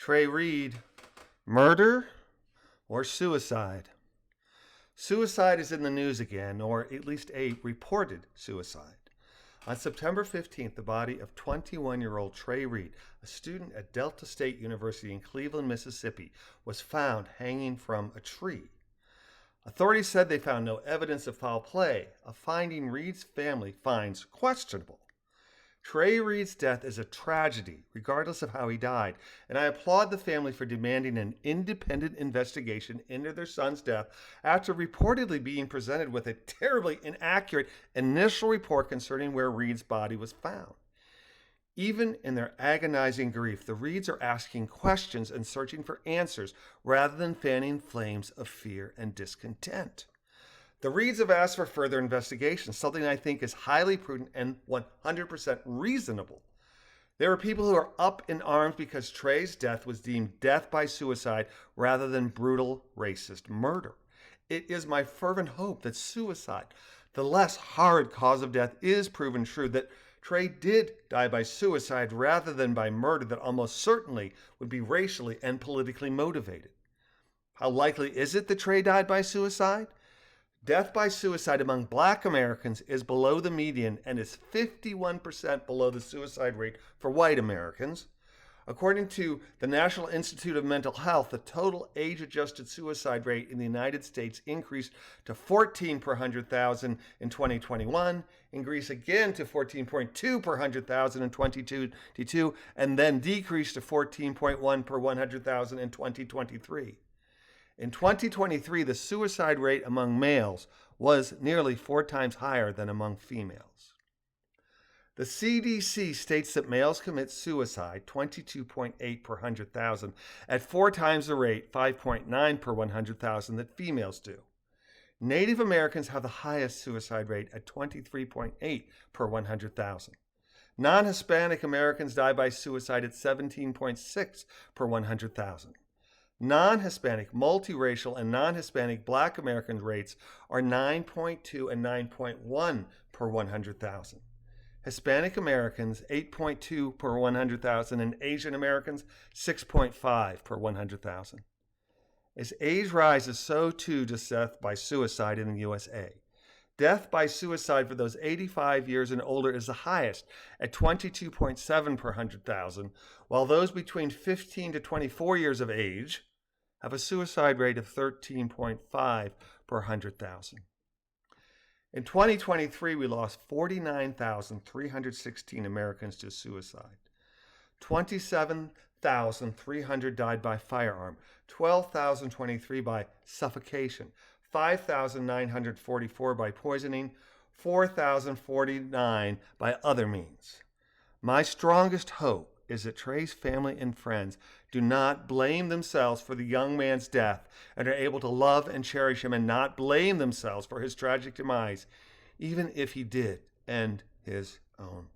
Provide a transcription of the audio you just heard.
Trey Reed, murder or suicide? Suicide is in the news again, or at least a reported suicide. On September 15th, the body of 21-year-old Trey Reed, a student at Delta State University in Cleveland, Mississippi, was found hanging from a tree. Authorities said they found no evidence of foul play, a finding Reed's family finds questionable. Trey Reed's death is a tragedy, regardless of how he died, and I applaud the family for demanding an independent investigation into their son's death after reportedly being presented with a terribly inaccurate initial report concerning where Reed's body was found. Even in their agonizing grief, the Reeds are asking questions and searching for answers rather than fanning flames of fear and discontent. The Reeds have asked for further investigation, something I think is highly prudent and 100% reasonable. There are people who are up in arms because Trey's death was deemed death by suicide rather than brutal racist murder. It is my fervent hope that suicide, the less hard cause of death, is proven true, that Trey did die by suicide rather than by murder that almost certainly would be racially and politically motivated. How likely is it that Trey died by suicide? Death by suicide among Black Americans is below the median and is 51% below the suicide rate for white Americans. According to the National Institute of Mental Health, the total age-adjusted suicide rate in the United States increased to 14 per 100,000 in 2021, increased again to 14.2 per 100,000 in 2022, and then decreased to 14.1 per 100,000 in 2023. In 2023, the suicide rate among males was nearly 4 times higher than among females. The CDC states that males commit suicide 22.8 per 100,000 at 4 times the rate, 5.9 per 100,000, that females do. Native Americans have the highest suicide rate at 23.8 per 100,000. Non-Hispanic Americans die by suicide at 17.6 per 100,000. Non-Hispanic, multiracial, and non-Hispanic Black American rates are 9.2 and 9.1 per 100,000. Hispanic Americans, 8.2 per 100,000, and Asian Americans, 6.5 per 100,000. As age rises, so too does death by suicide in the USA. Death by suicide for those 85 years and older is the highest at 22.7 per 100,000, while those between 15 to 24 years of age have a suicide rate of 13.5 per 100,000. In 2023, we lost 49,316 Americans to suicide. 27,300 died by firearm, 12,023 by suffocation, 5,944 by poisoning, 4,049 by other means. My strongest hope is that Trey's family and friends do not blame themselves for the young man's death and are able to love and cherish him and not blame themselves for his tragic demise, even if he did end his own